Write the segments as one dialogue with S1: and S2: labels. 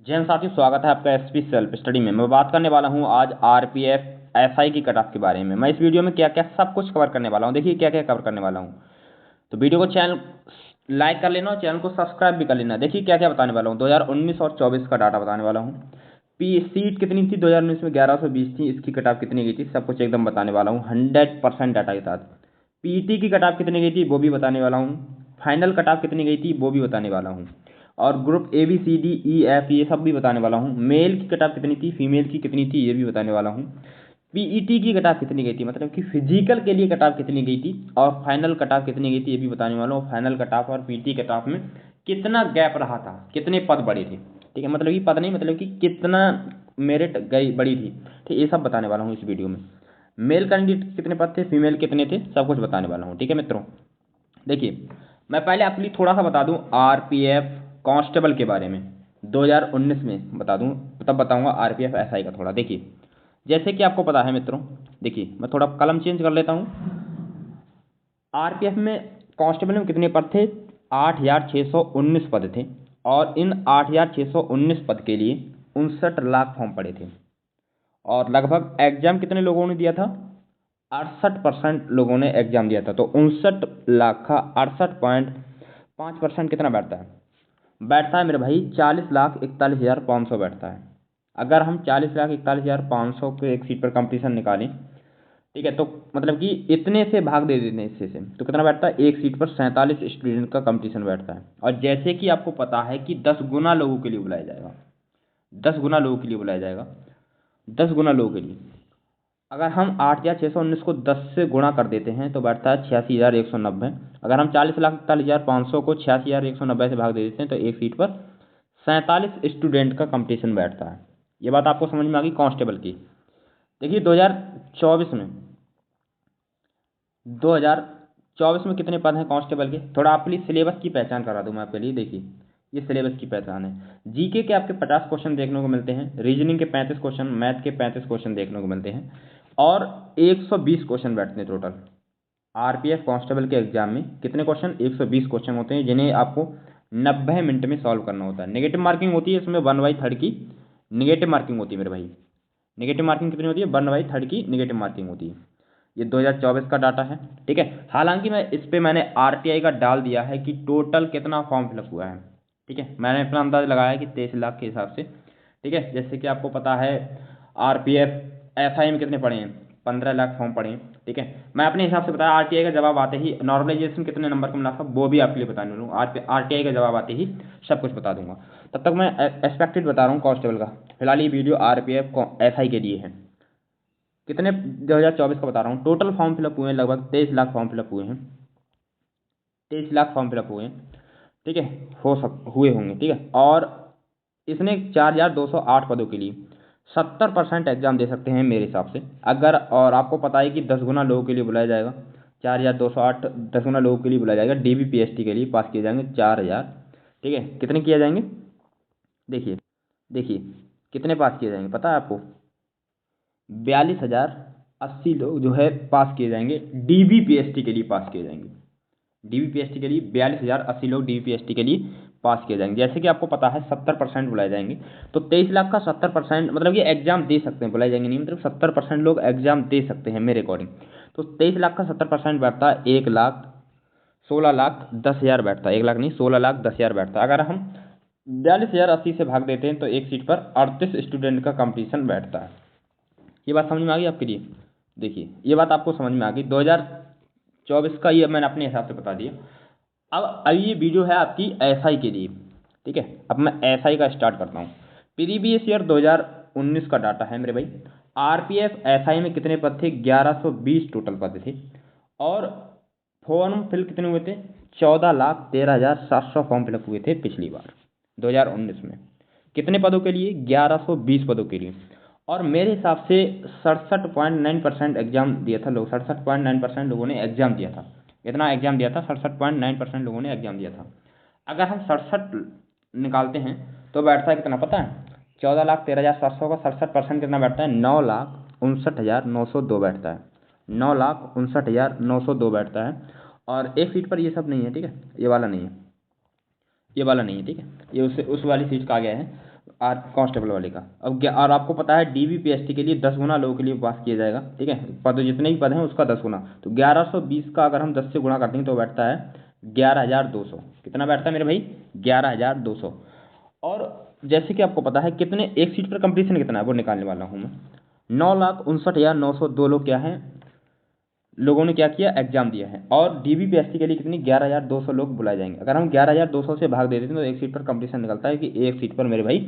S1: जय हिंद साथियों, स्वागत है आपका एसपी सेल्फ स्टडी में। मैं बात करने वाला हूं आज आरपीएफ एसआई की कट ऑफ के बारे में। मैं इस वीडियो में क्या क्या सब कुछ कवर करने वाला हूं। देखिए क्या क्या कवर करने वाला हूं। तो वीडियो को चैनल लाइक कर लेना और चैनल को सब्सक्राइब भी कर लेना। देखिए क्या क्या बताने वाला हूँ। 2019 और 24 का डाटा बताने वाला हूँ। पी सीट कितनी थी 2019 में? 1120 थी। इसकी कट ऑफ कितनी गई थी सब कुछ एकदम बताने वाला हूँ 100% डाटा के साथ। पीटी की कट ऑफ कितनी गई थी वो भी बताने वाला हूँ। फाइनल कट ऑफ कितनी गई थी वो भी बताने वाला हूँ। और group A B C D E F ये सब भी बताने वाला हूँ। मेल की कट ऑफ कितनी थी, फीमेल की कितनी थी ये भी बताने वाला हूँ। पीईटी की कट ऑफ कितनी गई थी, मतलब कि फिजिकल के लिए कट ऑफ कितनी गई थी, और फाइनल कट ऑफ कितनी गई थी ये भी बताने वाला हूँ। फाइनल कट ऑफ और पीटी कट ऑफ में कितना गैप रहा था, कितने पद बढ़े थे। ठीक है, मतलब कि पद नहीं, मतलब कि कितना मेरिट गई बड़ी थी। ठीक, ये सब बताने वाला हूँ इस वीडियो में। मेल कैंडिडेट कितने पद थे, फीमेल कितने थे, सब कुछ बताने वाला हूँ। ठीक है मित्रों, देखिए मैं पहले आपके लिए थोड़ा सा बता दूं आरपीएफ कांस्टेबल के बारे में। 2019 में बता दूं, तब बताऊंगा आरपीएफ एसआई का थोड़ा। देखिए जैसे कि आपको पता है मित्रों, देखिए मैं थोड़ा कलम चेंज कर लेता हूं। आरपीएफ में कांस्टेबल में कितने पद थे? 8,619 पद थे। और इन 8,619 पद के लिए 59 लाख फॉर्म पड़े थे। और लगभग एग्जाम कितने लोगों ने दिया था? 68% लोगों ने एग्जाम दिया था। तो 59 लाख का 68.5% कितना बैठता है? बैठता है मेरे भाई 40,41,500 बैठता है। अगर हम 40,41,500 के एक सीट पर कंपटीशन निकालें, ठीक है, तो मतलब कि इतने से भाग दे देते हैं इससे से, तो कितना बैठता है? एक सीट पर 47 स्टूडेंट का कंपटीशन बैठता है। और जैसे कि आपको पता है कि 10 गुना लोगों के लिए बुलाया जाएगा, 10 गुना लोगों के लिए बुलाया जाएगा, 10 गुना लोगों के लिए। अगर हम 8,619 को 10 से गुणा कर देते हैं तो बैठता है 86,190। अगर हम 40,41,500 को 86,190 से भाग दे देते हैं तो एक सीट पर 47 स्टूडेंट का कंपटीशन बैठता है। ये बात आपको समझ में आ गई कांस्टेबल की। देखिए 2024 में कितने पद हैं कांस्टेबल के? थोड़ा आपके लिए सिलेबस की पहचान करा दूं मैं आपके लिए। देखिए ये सिलेबस की पहचान है। जीके के आपके 50 क्वेश्चन देखने को मिलते हैं, रीजनिंग के 35 क्वेश्चन, मैथ के 35 क्वेश्चन देखने को मिलते हैं, और 120 क्वेश्चन बैठते हैं टोटल। आरपीएफ कांस्टेबल के एग्जाम में कितने क्वेश्चन? 120 क्वेश्चन होते हैं, जिन्हें आपको 90 मिनट में सॉल्व करना होता है। नेगेटिव मार्किंग होती है इसमें 1/3 की नेगेटिव मार्किंग होती है मेरे भाई। नेगेटिव मार्किंग कितनी होती है? 1/3 की नेगेटिव मार्किंग होती है। ये 2024 का डाटा है। ठीक है, हालांकि मैं इस पे मैंने आरटीआई का डाल दिया है कि टोटल कितना फॉर्म फिलअप हुआ है। ठीक है, मैंने अपना अंदाज लगाया है कि 23 लाख के हिसाब से। ठीक है, जैसे कि आपको पता है आरपीएफ एसआई में कितने पड़े हैं? 15 लाख फॉर्म पड़े हैं। ठीक है, मैं अपने हिसाब से बताया। आरटीआई का जवाब आते ही नॉर्मलाइजेशन कितने नंबर का मिला था वो भी आपके लिए बताने वाला हूँ। आरटीआई का जवाब आते ही सब कुछ बता दूंगा। तब तक मैं एक्सपेक्टेड बता रहा हूँ कांस्टेबल का। फिलहाल ये वीडियो आरपीएफ एसआई के लिए है। कितने 2024 का बता रहा हूँ। टोटल फॉर्म फिलअप हुए हैं लगभग 23 लाख फॉर्म फिलअप हुए हैं। 23 लाख फॉर्म फिलअप हुए हैं। ठीक है, हुए होंगे। ठीक है, और इसने 4,208 पदों के लिए 70% एग्जाम दे सकते हैं मेरे हिसाब से। अगर और आपको पता है कि 10 गुना लोगों के लिए बुलाया जाएगा। 4,208 10 गुना लोगों के लिए बुलाया जाएगा। डीबीपीएसटी के लिए पास किए जाएंगे 4,000। ठीक है, कितने किए जाएंगे? देखिए देखिए कितने पास किए जाएंगे पता है आपको? 42,080 लोग जो है पास किए जाएंगे। डीबीपीएसटी के लिए पास किए जाएंगे। डीबीपीएसटी के लिए 42,080 लोग डीबीपीएसटी के लिए पास किए जाएंगे। जैसे कि आपको पता है 70% बुलाए जाएंगे। तो 23 लाख का 70% मतलब ये एग्जाम दे सकते हैं, बुलाए जाएंगे नहीं, मतलब 70% लोग एग्जाम दे सकते हैं मेरे अकॉर्डिंग। तो 23 लाख का 70% बैठता है 1,16,10,000 बैठता है। 1 लाख नहीं, 16,10,000 बैठता है। अगर हम 42,080 से भाग देते हैं तो एक सीट पर 38 स्टूडेंट का कंपटीशन बैठता है। ये बात समझ में आ गई आपके लिए? देखिए ये बात आपको समझ में आ गई। 2024 का ये मैंने अपने हिसाब से बता दिया। अब ये वीडियो है आपकी एसआई के लिए। ठीक है, अब मैं एसआई का स्टार्ट करता हूँ। प्रीवियस ईयर 2019 का डाटा है मेरे भाई। आरपीएफ एसआई में कितने पद थे? 1120 टोटल पद थे। और फॉर्म फिल कितने हुए थे? 14,13,700 फॉर्म फिलअप हुए थे पिछली बार 2019 में। कितने पदों के लिए? 1120 पदों के लिए। और मेरे हिसाब से 67.9% एग्जाम दिया था लोग। 67.9% लोगों ने एग्जाम दिया था। इतना एग्जाम दिया था, 67.9% लोगों ने एग्जाम दिया था। अगर हम 67 निकालते हैं तो बैठता है कितना पता है? 14,13,700 का 67% कितना बैठता है? 9,59,902 बैठता है। 9,59,902 बैठता है। और एक सीट पर ये सब नहीं है। ठीक है, ये वाला नहीं है, ये वाला नहीं है। ठीक है, ये उस वाली सीट का आ गया है। कांस्टेबल वाले का। अब और आपको पता है DBPST के लिए 10 गुना लोगों के लिए पास किया जाएगा, ठीक है, पद जितने भी पद हैं उसका 10 गुना। तो 1120 का अगर हम 10 से गुणा करते हैं तो बैठता है 11,200। कितना बैठता है मेरे भाई? 11,200। और जैसे कि आपको पता है कितने एक सीट पर कंपटीशन कितना है वो निकालने वाला हूँ मैं। 9,59,902 लोग क्या हैं, लोगों ने क्या किया, एग्जाम दिया है। और DBPST के लिए कितनी 11,200 लोग बुलाए जाएंगे। अगर हम 11,200 से भाग देते हैं तो एक सीट पर कंपटीशन निकलता है कि एक सीट पर मेरे भाई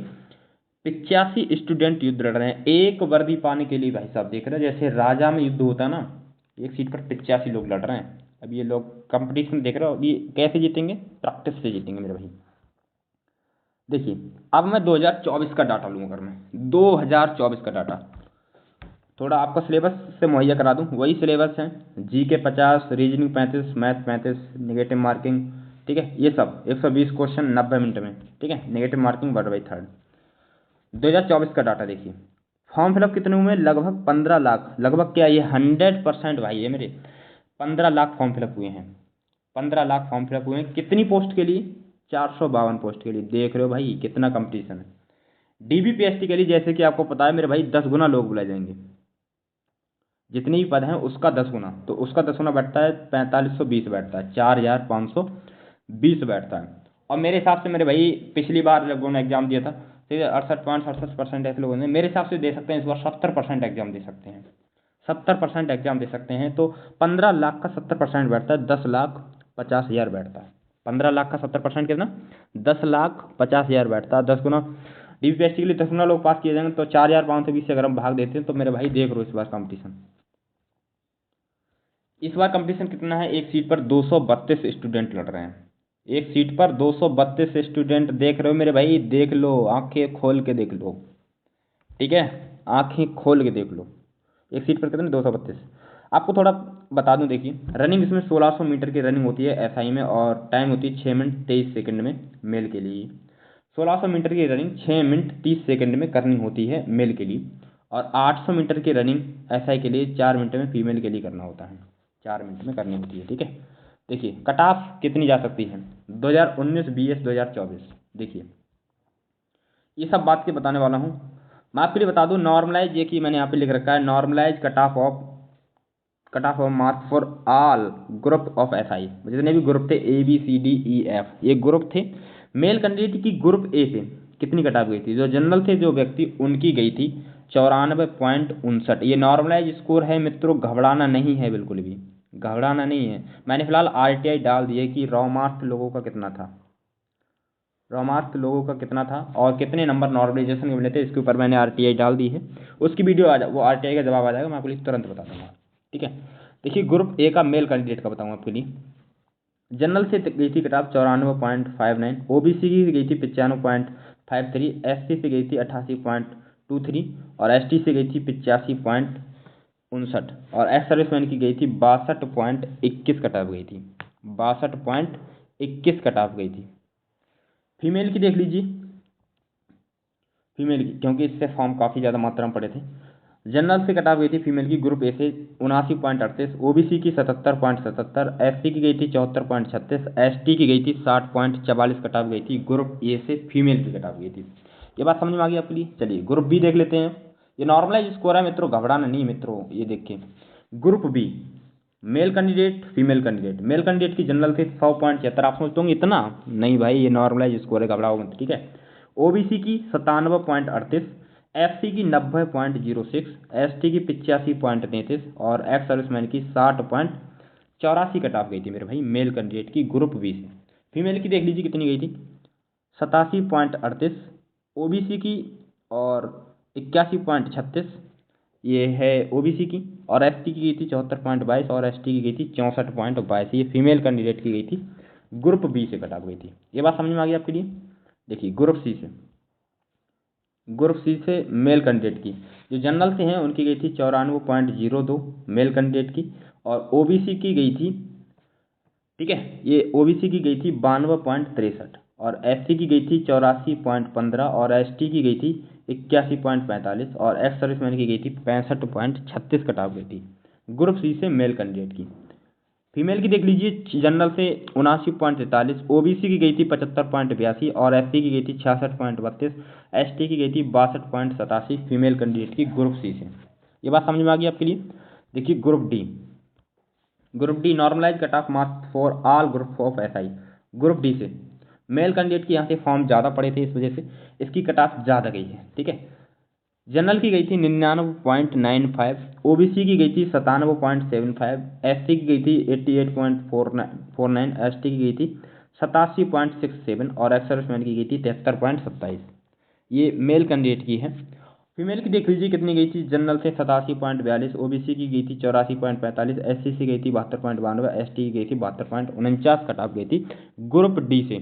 S1: 85 स्टूडेंट युद्ध लड़ रहे हैं एक वर्दी पाने के लिए। भाई साहब देख रहे हैं जैसे राजा में युद्ध होता है ना, एक सीट पर 85 लोग लड़ रहे हैं। अब ये लोग कंपटीशन देख रहे हो, ये कैसे जीतेंगे? प्रैक्टिस से जीतेंगे मेरे भाई। देखिए अब मैं 2024 का डाटा लूँगा। अगर मैं 2024 का डाटा थोड़ा आपका सिलेबस से मुहैया करा दूं, वही सिलेबस है। GK 50, reasoning 35, math 35, negative marking, ठीक है, ये सब 120 क्वेश्चन 90 मिनट में, ठीक है, नेगेटिव मार्किंग 1/3। 2024 का डाटा देखिए। फॉर्म फिलअप कितने हुए? लगभग 15 लाख। लगभग क्या, ये 100% भाई है मेरे, 15 लाख फॉर्म फिलअप हुए हैं। 15 लाख फॉर्म फिलअप हुए हैं। कितनी पोस्ट के लिए? 452 पोस्ट के लिए। देख रहे हो भाई कितना कंपटीशन है। DBPST के लिए जैसे कि आपको पता है मेरे भाई 10 गुना लोग बुलाए जाएंगे, जितने भी पद हैं उसका 10 गुना। तो उसका 10 गुना बैठता है 4520 बैठता है, 4520 बैठता है। और मेरे हिसाब से मेरे भाई पिछली बार लोगों ने एग्जाम दिया था, ठीक है, 68.68% ऐसे लोगों ने, मेरे हिसाब से दे सकते हैं इस बार 70% एग्जाम दे सकते हैं। 70% एग्जाम दे सकते हैं। तो 15 लाख का 70% बैठता है 10,50,000 बैठता है। 15 लाख का 70% कितना? 10,50,000 बैठता है। 10 गुना DBPST के लिए 10 गुना लोग पास किए जाएंगे तो 4,520 से अगर हम भाग देते हैं तो मेरे भाई देख लो इस बार कंपटीशन। इस बार कंपटीशन कितना है? एक सीट पर 232 स्टूडेंट लड़ रहे हैं। एक सीट पर 232 स्टूडेंट। देख रहे हो मेरे भाई? देख लो, आंखें खोल के देख लो, ठीक है, आंखें खोल के देख लो। एक सीट पर कितने? 232। आपको थोड़ा बता दूं, देखिए रनिंग इसमें 1600 मीटर की रनिंग होती है SI में, और टाइम होती है 6 मिनट 23 सेकंड में मेल के लिए। 1600 मीटर की रनिंग 6 मिनट 30 सेकंड में करनी होती है मेल के लिए, और 800 मीटर की रनिंग SI के लिए 4 मिनट में फीमेल के लिए करना होता है। 4 मिनट में करनी होती है, ठीक है। देखिए कट ऑफ कितनी जा सकती है 2019 BS 2024। देखिए ये सब बात के बताने वाला हूँ मैं आपके लिए। बता दूँ नॉर्मलाइज, ये कि मैंने यहाँ पे लिख रखा है normalise cut off marks for all group of SI। जितने भी ग्रुप थे ABCDEF, ये ग्रुप थे। मेल कैंडिडेट की ग्रुप A से कितनी कट ऑफ गई थी? जो जनरल थे जो व्यक्ति, उनकी गई थी 94.59। ये नॉर्मलाइज स्कोर है मित्रों, घबराना नहीं है, बिल्कुल भी घबराना नहीं है। मैंने फिलहाल RTI डाल दिया कि रॉ मार्क्स लोगों का कितना था, रॉ मार्क्स लोगों का कितना था और कितने नंबर नॉर्मलाइजेशन के मिले थे, इसके ऊपर मैंने RTI डाल दी है। उसकी वीडियो वो RTI का जवाब आ जाएगा, मैं आपको लिए तुरंत बता दूंगा, ठीक है। देखिए ग्रुप A का मेल कैंडिडेट का बताऊँ आपके लिए। जनरल से गई थी कट ऑफ 94.59, OBC की गई थी 95.53, SC से गई थी 88.23, और ST से गई थी 85.59, और एक्स सर्विसमैन की गई थी 62.21 कट ऑफ गई थी। 62.21 कट ऑफ गई थी। फीमेल की देख लीजिए, फीमेल की, क्योंकि इससे फॉर्म काफ़ी ज़्यादा मात्रा में पड़े थे। जनरल से कट ऑफ गई थी फीमेल की ग्रुप A से 79.38, OBC की 77.77, SC की गई थी 74.36, ST की गई थी 60.44 कट ऑफ गई थी। ग्रुप A से फीमेल की कट ऑफ गई थी। ये बात समझ में आ गई आपके लिए? चलिए ग्रुप B देख लेते हैं। ये नॉर्मलाइज स्कोर है मित्रों, घबराना नहीं मित्रों। ये देखिए group B male candidate female candidate. Mail candidate की जनरल थी 100.76। आप सोचते होंगे इतना, नहीं भाई ये नॉर्मलाइज स्कोर है, घबराओ मत, ठीक है। OBC की 97.38, SC की 90.06, ST की 85.33, और एक्स सर्विसमैन की 60.84 कट ऑफ गई थी मेरे भाई मेल कैंडिडेट की ग्रुप B से। फीमेल की देख लीजिए कितनी गई थी, 87.38 OBC की, और 81.36 ये है OBC की, और ST की गई थी 74.22, और ST की गई थी 64.22। ये फीमेल कैंडिडेट की गई थी ग्रुप B से कट ऑफ गई थी। ये बात समझ में आ गई आपके लिए? देखिए ग्रुप सी से मेल कैंडिडेट की जो जनरल से हैं उनकी गई थी 94.02 मेल कैंडिडेट की, और OBC की गई थी, ठीक है, ये OBC की गई थी 92.63, और SC की गई थी 84.15, और ST की गई थी 81.45, और एक्स सर्विसमैन की गई थी 65.36 कट ऑफ गई थी ग्रुप C से मेल कैंडिडेट की। फीमेल की देख लीजिए, जनरल से 79.43, ओबीसी की गई थी 75.82 और एससी की गई थी 66.32, एसटी की गई थी 62.87 फीमेल कैंडिडेट की ग्रुप सी से। ये बात समझ में आ गई आपके लिए। देखिए group D normalise cut off marks for all group of SI. Group D से मेल कैंडिडेट के यहाँ से फॉर्म ज़्यादा पड़े थे, इस वजह से इसकी कट ऑफ ज़्यादा गई है, ठीक है। जनरल की गई थी 99.95, ओबीसी की गई थी 97.75, एससी की गई थी 88.49, एसटी की गई थी 87.67 और एक्स सर्विसमैन की गई थी 73.27। ये मेल कैंडिडेट की है। फीमेल की देख लीजिए कितनी गई थी, जनरल से 87.42, ओबीसी की गई थी 84.45, एससी से गई थी 72.92, एसटी की गई थी 72.49 कट ऑफ गई थी ग्रुप डी से।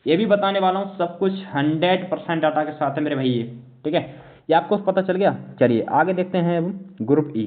S1: ये भी बताने वाला हूँ, सब कुछ 100% डाटा के साथ है मेरे भाई ये, ठीक है। ये आपको पता चल गया। चलिए आगे देखते हैं अब ग्रुप ई।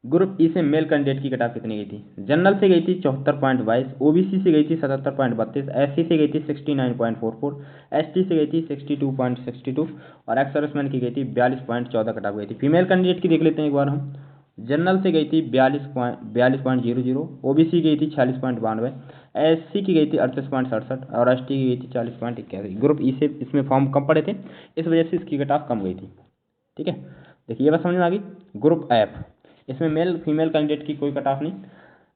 S1: ग्रुप ई से मेल कैंडिडेट की कट ऑफ कितनी गई थी, जनरल से गई थी 74.22, ओबीसी से गई थी 77.32, एससी से गई थी 69.44, एसटी से गई थी 62.62 और एक्स सर्विसमैन की गई थी 42.14 कट ऑफ गई थी। फीमेल कैंडिडेट की देख लेते हैं एक बार हम। जनरल से गई थी 42.00, ओबीसी गई थी 46.92, एससी की गई थी 38.67 और एसटी की गई थी 40.81। ग्रुप ई से इसमें फॉर्म कम पड़े थे, इस वजह से इसकी कट ऑफ कम गई थी, ठीक है। देखिए ये बात समझ में आ गई। ग्रुप एफ, इसमें मेल फीमेल कैंडिडेट की कोई कट ऑफ नहीं।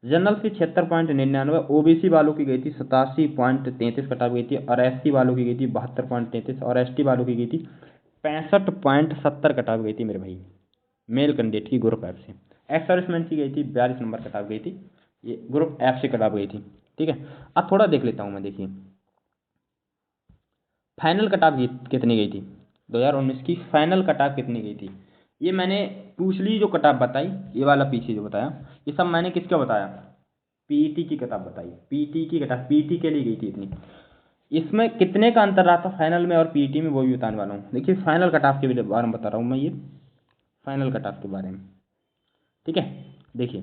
S1: जनरल से 76.99, ओबीसी वालों की गई थी 87.33 कट ऑफ गई थी और एससी वालों की गई थी 72.33 और एसटी वालों की गई थी 65.70 कट ऑफ गई थी मेरे भाई मेल कैंडिडेट की ग्रुप एफ से। एक्स सर्विसमैन की गई थी 42 नंबर कट ऑफ गई थी, ये ग्रुप एफ से कट ऑफ गई थी, ठीक है। अब थोड़ा देख लेता हूँ मैं। देखिए फाइनल कट ऑफ कितनी गई थी 2019 की, फाइनल कट ऑफ कितनी गई थी। ये मैंने पिछली जो कट ऑफ बताई, ये वाला पीछे जो बताया, ये सब मैंने किसका बताया, पीईटी की कट ऑफ बताई। पीईटी की कट ऑफ पीईटी के लिए गई थी इतनी। इसमें कितने का अंतर रहा था फाइनल में और पीईटी में, वो भी बताने वाला हूँ। देखिए फाइनल कट ऑफ के बारे में बता रहा हूँ मैं, ये फाइनल कट ऑफ के बारे में, ठीक है। देखिए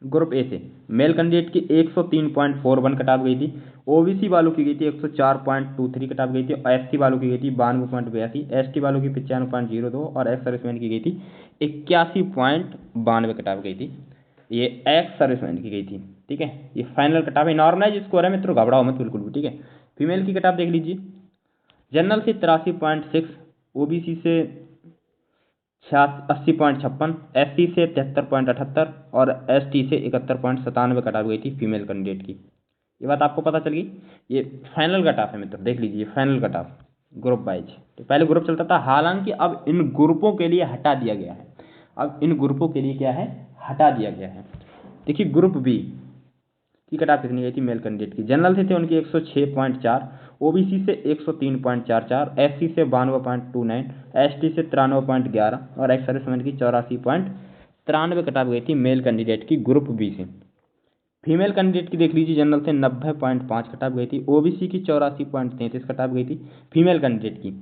S1: ग्रुप ए से मेल कैंडिडेट की 103.41 कट ऑफ गई थी, ओबीसी वालों की गई थी 104.23 कट ऑफ गई थी, एससी वालों की गई थी 92.82, एसटी वालों की 95.02 और एक्स सर्विसमैन की गई थी 81.92 कट ऑफ गई थी। ये एक्स सर्विसमैन की गई थी, ठीक है। ये फाइनल कट ऑफ है, नॉर्मलाइज स्कोर है मित्रों, घबराओ मत बिल्कुल भी, ठीक है। फीमेल की कट ऑफ देख लीजिए, जनरल से 83.6, ओबीसी से 80.56, एससी से 73.78 और एसटी से 71.97 कट ऑफ गई थी फीमेल कैंडिडेट की। ये बात आपको पता चल गई। ये फाइनल कट ऑफ है मित्र, देख लीजिए final cut off group wise. तो पहले ग्रुप चलता था, हालांकि अब इन ग्रुपों के लिए हटा दिया गया है। अब इन ग्रुपों के लिए क्या है, हटा दिया गया है। देखिए ग्रुप बी की कट ऑफ कितनी गई थी मेल कैंडिडेट की, जनरल से थे उनकी 106.4, ओबीसी से 103.44, एससी से 92.29, एसटी से 93.11 और एक्स सर्विसमैन की 84.93 कट ऑफ गई थी मेल कैंडिडेट की ग्रुप बी से। फीमेल कैंडिडेट की देख लीजिए, जनरल से 90.5 कट ऑफ गई थी, ओबीसी की 84.33 कट ऑफ गई थी फीमेल कैंडिडेट की,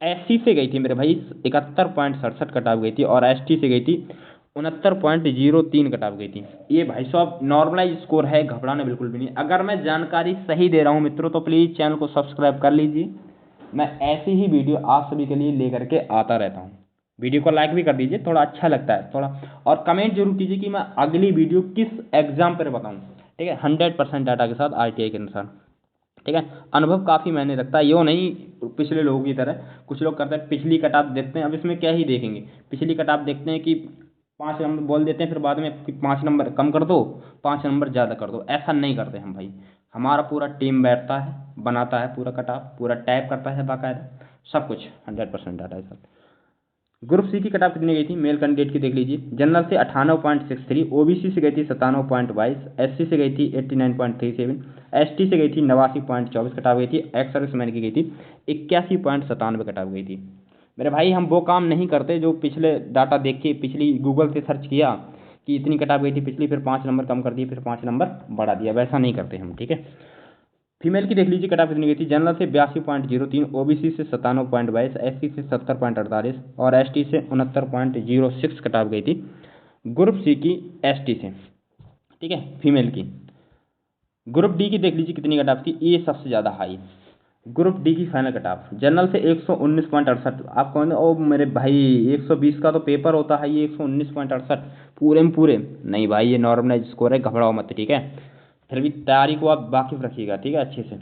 S1: एससी से गई थी मेरे भाई 71.67 कट ऑफ गई थी और एसटी से गई थी 69.03 कट ऑफ गई थी। ये भाई साहब नॉर्मलाइज स्कोर है, घबराना बिल्कुल भी नहीं। अगर मैं जानकारी सही दे रहा हूँ मित्रों तो प्लीज़ चैनल को सब्सक्राइब कर लीजिए, मैं ऐसी ही वीडियो आप सभी के लिए लेकर के आता रहता हूँ। वीडियो को लाइक भी कर दीजिए, थोड़ा अच्छा लगता है थोड़ा, और कमेंट जरूर कीजिए कि मैं अगली वीडियो किस एग्जाम पर बताऊँ, ठीक है। 100% डाटा के साथ आरटीआई के अनुसार, ठीक है। अनुभव काफ़ी मैंने रखता है, यो नहीं पिछले लोगों की तरह। कुछ लोग करते हैं पिछली कट-ऑफ देखते हैं, अब इसमें क्या ही देखेंगे, पिछली कट-ऑफ देखते हैं कि 5 नंबर बोल देते हैं, फिर बाद में कि 5 नंबर कम कर दो, 5 नंबर ज़्यादा कर दो। ऐसा नहीं करते हम भाई, हमारा पूरा टीम बैठता है, बनाता है पूरा कट-ऑफ, पूरा टाइप करता है बाकायदा, सब कुछ 100% डाटा है सर। ग्रुप सी की कट ऑफ कितनी गई थी मेल कैंडिडेट की देख लीजिए, जनरल से 98.63, ओबीसी से गई थी 97.22, एससी से गई थी 89.37, एसटी से गई थी 89.24 कट ऑफ गई थी, एक्स सर्विसमैन की गई थी 81.97 कट ऑफ गई थी। मेरे भाई हम वो काम नहीं करते जो पिछले डाटा देख के, पिछली गूगल से सर्च किया कि इतनी कट ऑफ गई थी पिछली, फिर 5 नंबर कम कर दिए, फिर 5 नंबर बढ़ा दिया, वैसा नहीं करते हम, ठीक है। फीमेल की देख लीजिए कट ऑफ कितनी गई थी, जनरल से 82.03, ओबीसी से 97.22, एससी से 70.48 और एसटी से 69.06 कट ऑफ गई थी ग्रुप सी की एसटी से, ठीक है, फीमेल की। ग्रुप डी की देख लीजिए कितनी कट ऑफ थी, ये सबसे ज़्यादा हाई ग्रुप डी की फाइनल कट ऑफ जनरल से 119.68। आप कौन, ओ मेरे भाई 120 का तो पेपर होता है, ये 119.68 पूरे में पूरे नहीं भाई, ये नॉर्मलाइज स्कोर है, घबराओ मत, ठीक है। फिर भी तैयारी को आप वाकिफ रखिएगा, ठीक है, अच्छे से।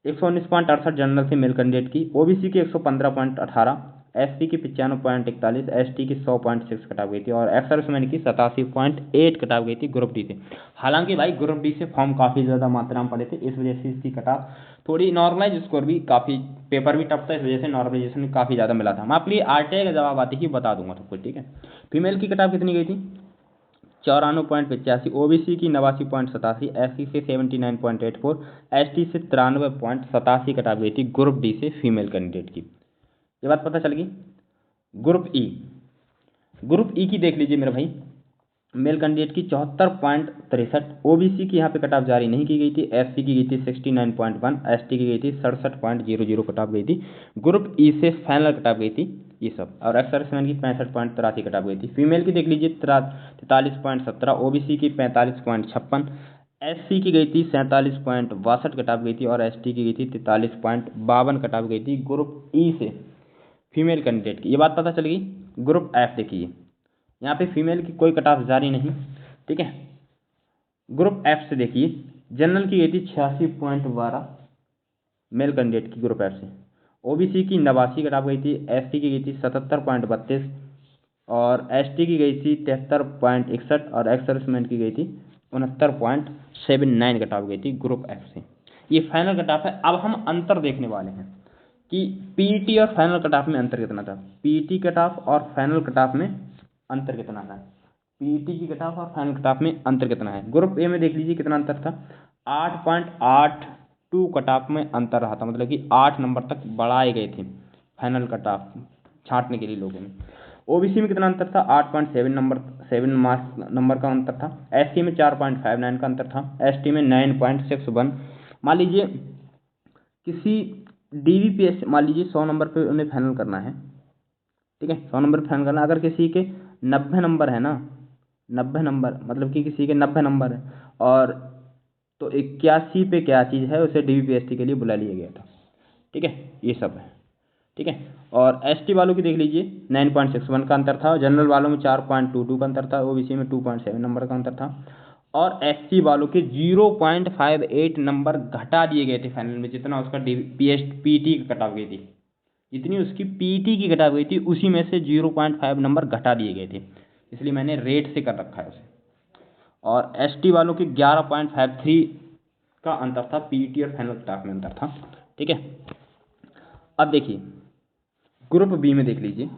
S1: 119.68 जनरल से मेल कैंडिडेट की, ओबीसी की 115.18, एससी की 95.41, एसटी की 100.6 कटाव गई थी और एक्स सर्विसमैन की 87.8 कटाव गई थी ग्रुप डी से। हालांकि भाई ग्रुप डी से फॉर्म काफ़ी ज़्यादा मात्रा में पड़े थे, इस वजह से इसकी कटाव थोड़ी नॉर्मलाइज स्कोर भी काफ़ी, पेपर भी टफ था, इस वजह से नॉर्मलाइजेशन काफ़ी ज़्यादा मिला था। मैं आपके लिए आरटीआई का जवाब आते ही बता दूंगा सबको, ठीक है। फीमेल की कटाव कितनी गई थी? 94.85, ओबीसी की 89.87, एससी से 79.84, एसटी से 93.87 कटाव गई थी ग्रुप डी से फीमेल कैंडिडेट की। ये बात पता चल गई। ग्रुप ई, ग्रुप ई की देख लीजिए मेरे भाई, मेल कैंडिडेट की 74.63, ओबीसी की यहाँ पे कटाव जारी नहीं की गई थी, एससी की गई थी 69.1, एसटी की गई थी 67.00 कटाव गई थी। ग्रुप ई से फाइनल कटाव गई थी ये सब, और एक्स सर्विसमैन की 65.83 कटाव गई थी। फीमेल की देख लीजिए 43.17, ओबीसी की 45.56, एससी की गई थी 47.62 कटाव गई थी और एसटी की गई थी 43.52 कटाव गई थी ग्रुप ई से फीमेल कैंडिडेट की। ये बात पता चल गई। ग्रुप एफ देखिए, यहाँ पे फीमेल की कोई कटाव जारी नहीं, ठीक है। ग्रुप एफ से देखिए, जनरल की गई थी 86.12 मेल कैंडिडेट की ग्रुप एफ से, ओबीसी की 89 कटाव गई थी, एसटी की गई थी 77.32 और एसटी की गई थी 73.61 और एक्स सर्विसमैन की गई थी 69.79 कटाव गई थी ग्रुप एफ से। ये फाइनल कटाफ है। अब हम अंतर देखने वाले हैं कि पीईटी और फाइनल कटाफ में अंतर कितना था। पीईटी कटाफ और फाइनल कटाफ में अंतर कितना है, पीईटी की कटाफ और फाइनल कटाफ में अंतर कितना है। ग्रुप ए में देख लीजिए कितना अंतर था, 8.82 कटाफ में अंतर रहा था, मतलब कि 8 नंबर तक बढ़ाए गए थे फाइनल कटाफ छांटने के लिए लोगों में। ओबीसी में कितना अंतर था, 8.7 नंबर का अंतर था। एससी में 4.59 का अंतर था, एसटी में 9.61। मान लीजिए किसी डीवीपीएस, मान लीजिए 100 नंबर पे उन्हें फाइनल करना है, ठीक है, 100 नंबर पे फाइनल करना। अगर किसी के 90 नंबर है ना, 90 नंबर मतलब कि किसी के 90 नंबर है और तो 81 पे क्या चीज़ है, उसे डीवीपीएसटी के लिए बुला लिया गया था, ठीक है, ये सब है, ठीक है। और एसटी वालों की देख लीजिए 9.61 का अंतर था, जनरल वालों में 4.22 का अंतर था, ओबीसी में 2.7 नंबर का अंतर था और एससी वालों के 0.58 नंबर घटा दिए गए थे फाइनल में, जितना उसका पीटी की कटाव गई थी, जितनी उसकी पीटी की कटाव गई थी उसी में से 0.5 नंबर घटा दिए गए थे, इसलिए मैंने रेट से कर रखा है उसे। और एसटी वालों की 11.53 का अंतर था, पीटी और फाइनल कटाव में अंतर था, ठीक है। अब देखिए ग्रुप बी में देख लीजिए,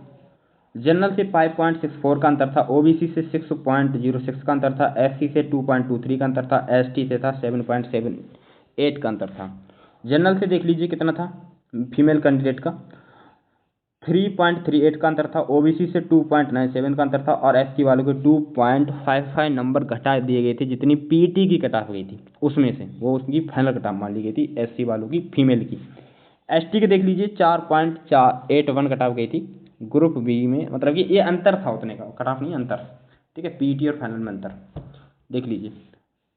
S1: जनरल से 5.64 का अंतर था, ओबीसी से 6.06 का अंतर था, एससी से 2.23 का अंतर था, एसटी से था 7.78 का अंतर था। जनरल से देख लीजिए कितना था फीमेल कैंडिडेट का, 3.38 का अंतर था, ओबीसी से 2.97 का अंतर था और एससी वालों के 2.55 नंबर घटा दिए गए थे, जितनी पीटी की कटाव गई थी उसमें से, वो उसकी फाइनल कटाव मान ली गई थी एससी वालों की फीमेल की। एसटी के देख लीजिए 4.81 कटाव गई थी ग्रुप बी में, मतलब कि ये अंतर था उतने का, कटाफ नहीं अंतर, ठीक है, पीटी और फाइनल में अंतर देख लीजिए।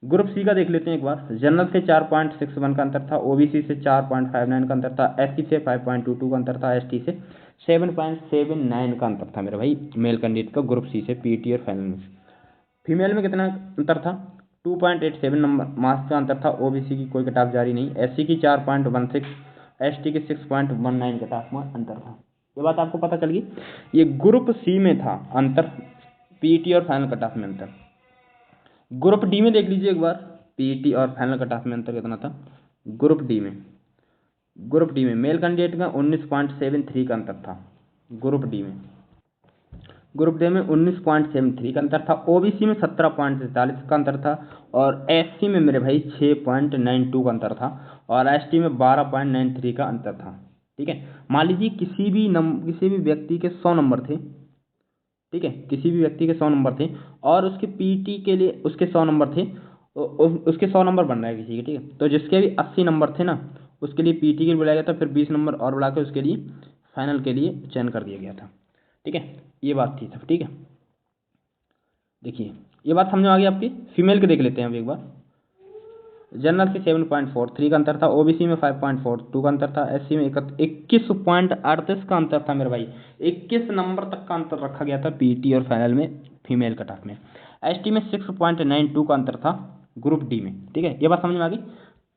S1: ग्रुप सी का देख लेते हैं एक बार, जनरल से 4.61 का अंतर था, ओबीसी से 4.59 का अंतर था, एससी से 5.22 का अंतर था, एसटी से 7.79 का अंतर था मेरे भाई मेल कैंडिडेट का ग्रुप सी से पीटी और फाइनल में। फीमेल में कितना अंतर था, 2.87 नंबर मार्क्स का अंतर था, ओबीसी की कोई कटाफ जारी नहीं, एससी की 4.16, एसटी के 6.19 कटाफ में अंतर था। ये बात आपको पता चल गई। ये ग्रुप सी में था अंतर, पीटी और फाइनल कटाफ में अंतर। ग्रुप डी में देख लीजिए एक बार, पीटी और फाइनल कटाफ में अंतर कितना था। ग्रुप डी में, ग्रुप डी में मेल कैंडिडेट का 19.73 का अंतर था ग्रुप डी में, ग्रुप डी में 19.73 का अंतर था, ओबीसी में 17.43 का अंतर था और एससी में मेरे भाई 6.92 का अंतर था और एसटी में 12.93 का अंतर था, ठीक है। मान लीजिए किसी भी व्यक्ति के 100 नंबर थे, ठीक है, किसी भी व्यक्ति के 100 नंबर थे और उसके पीटी के लिए उसके 100 नंबर थे, उसके 100 नंबर बन रहा है किसी के, ठीक है, तो जिसके भी 80 नंबर थे ना, उसके लिए पीटी के लिए बुलाया गया था, फिर 20 नंबर और बढ़ा के उसके लिए फाइनल के लिए चयन कर दिया गया था, ठीक है। ये बात थी सब, ठीक है। देखिए ये बात समझ में आ गई आपकी। फीमेल के देख लेते हैं अब एक बार, जनरल से 7.43 का अंतर था, ओबीसी में 5.42 का अंतर था, एससी में 21.38 का अंतर था मेरे भाई। 21 नंबर तक का अंतर रखा गया था पीटी और फाइनल में फीमेल कट ऑफ में। एसटी में 6.92 का अंतर था ग्रुप डी में। ठीक है, ये बात समझ में आ गई।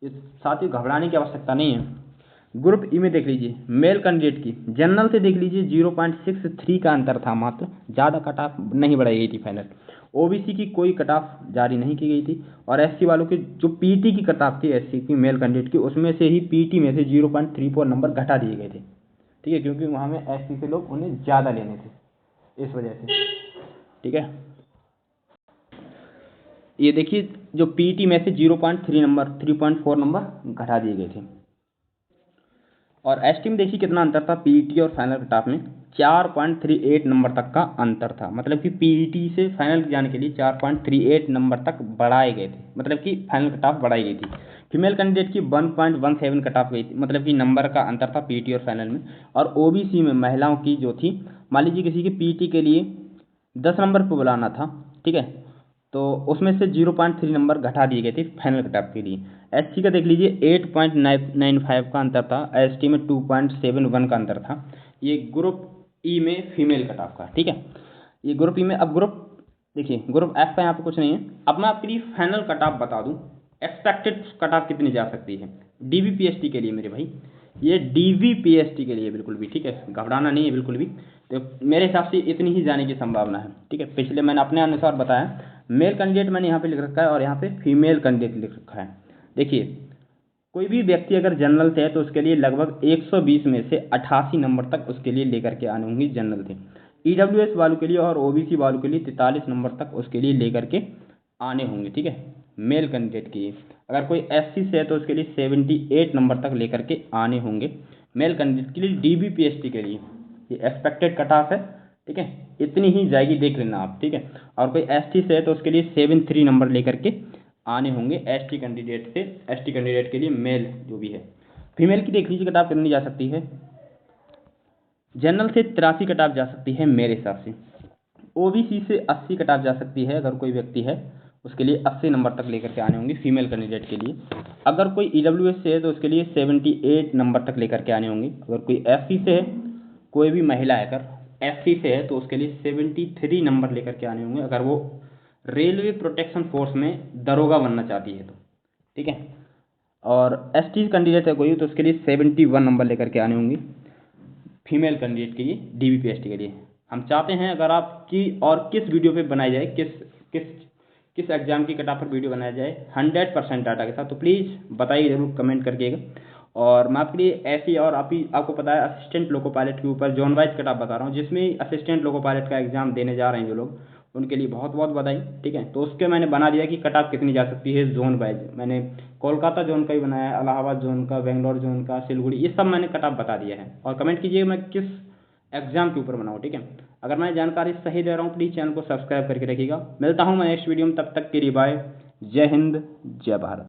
S1: इस साथ ही घबराने की आवश्यकता नहीं है। ग्रुप ई में देख लीजिए मेल कैंडिडेट की जनरल से देख लीजिए 0.63 का अंतर था मात्र, ज़्यादा कट ऑफ नहीं बढ़ाई गई थी फाइनल। ओबीसी की कोई कट ऑफ जारी नहीं की गई थी, और एससी वालों की जो पीटी की कट ऑफ थी एससी की मेल कैंडिडेट की, उसमें से ही पीटी में से 0.34 नंबर घटा दिए गए थे। ठीक है, क्योंकि वहाँ में एससी से लोग उन्हें ज़्यादा लेने थे, इस वजह से। ठीक है, ये देखिए जो पीटी में से 0.3 नंबर 3.4 नंबर घटा दिए गए थे। और एसटी में देखिए कितना अंतर था पीईटी और फाइनल कट ऑफ में, 4.38 नंबर तक का अंतर था। मतलब कि पीईटी से फाइनल जाने के लिए 4.38 नंबर तक बढ़ाए गए थे, मतलब कि फाइनल कट ऑफ बढ़ाई गई थी। फीमेल कैंडिडेट की 1.17 कट ऑफ गई थी, मतलब कि नंबर का अंतर था पीईटी और फाइनल में। और ओबीसी में महिलाओं की जो थी, मान लीजिए किसी की पीईटी के लिए 10 नंबर पर बुलाना था, ठीक है, तो उसमें से 0.3 नंबर घटा दिए गए थे फाइनल कट ऑफ के लिए। एससी का देख लीजिए 8.95 का अंतर था, एसटी में 2.71 का अंतर था। ये ग्रुप ई में फीमेल कट ऑफ का। ठीक है, ये ग्रुप ई में। अब ग्रुप देखिए, ग्रुप एफ का यहाँ पे कुछ नहीं है। अब मैं आपके लिए फाइनल कट ऑफ बता दूँ, एक्सपेक्टेड कट ऑफ कितनी जा सकती है डीवीपीएसटी के लिए मेरे भाई। ये डीवीपीएसटी के लिए बिल्कुल भी, ठीक है, घबराना नहीं है बिल्कुल भी। तो मेरे हिसाब से इतनी ही जाने की संभावना है। ठीक है, पिछले मैंने अपने अनुसार बताया, मेल कैंडिडेट मैंने यहाँ पे लिख रखा है और यहाँ पे फीमेल कैंडिडेट लिख रखा है। देखिए, कोई भी व्यक्ति अगर जनरल से है तो उसके लिए लगभग 120 में से 88 नंबर तक उसके लिए लेकर के आने होंगे जनरल से। ईडब्ल्यूएस वालों के लिए और ओबीसी वालों के लिए 43 नंबर तक उसके लिए लेकर के आने होंगे। ठीक है, मेल कैंडिडेट के लिए। अगर कोई एससी से है तो उसके लिए 78 नंबर तक लेकर के आने होंगे मेल कैंडिडेट के लिए डीबीपीएसटी के लिए। ये एक्सपेक्टेड कट ऑफ है। ठीक है, इतनी ही जाएगी, देख लेना आप। ठीक है, और कोई एसटी से है तो उसके लिए 73 नंबर लेकर के आने होंगे एसटी कैंडिडेट से। एसटी कैंडिडेट के लिए मेल जो भी है। फीमेल की देख लीजिए कट ऑफ कितनी जा सकती है। जनरल से 83 कट ऑफ जा सकती है मेरे हिसाब से। ओबीसी से 80 कट ऑफ जा सकती है, अगर कोई व्यक्ति है उसके लिए 80 नंबर तक लेकर के आने होंगे फीमेल कैंडिडेट के लिए। अगर कोई ईडब्ल्यूएस से है तो उसके लिए 78 नंबर तक लेकर के आने होंगे। अगर कोई एससी से है, कोई भी महिला है अगर एससी से है तो उसके लिए 73 नंबर लेकर के आने होंगे, अगर वो रेलवे प्रोटेक्शन फोर्स में दरोगा बनना चाहती है तो। ठीक है, और एसटी कैंडिडेट है कोई तो उसके लिए 71 नंबर लेकर के आने होंगे फीमेल कैंडिडेट के लिए डीबीपीएसटी के लिए। हम चाहते हैं अगर आपकी और किस वीडियो पे बनाई जाए, किस किस किस एग्जाम की कट ऑफ पर वीडियो बनाया जाए 100% डाटा के साथ, तो प्लीज़ बताइए ज़रूर कमेंट करके। और मैं आपके लिए ऐसी और आपको पता है असिस्टेंट लोको पायलट के ऊपर जोन वाइज कट ऑफ बता रहा हूँ, जिसमें असिस्टेंट लोको पायलट का एग्जाम देने जा रहे हैं जो लोग, उनके लिए बहुत बहुत बधाई। ठीक है, तो उसके मैंने बना दिया कि कट ऑफ कितनी जा सकती है जोन वाइज। मैंने कोलकाता जोन का ही बनाया है, इलाहाबाद जोन का, बेंगलोर जोन का, सिलगुड़ी, ये सब मैंने कट ऑफ बता दिया है। और कमेंट कीजिए मैं किस एग्जाम के ऊपर बनाऊँ। ठीक है, अगर मैं जानकारी सही दे रहा हूँ प्लीज़ चैनल को सब्सक्राइब करके रखिएगा। मिलता हूँ मैं नेक्स्ट वीडियो में, तब तक के लिए बाय। जय हिंद, जय भारत।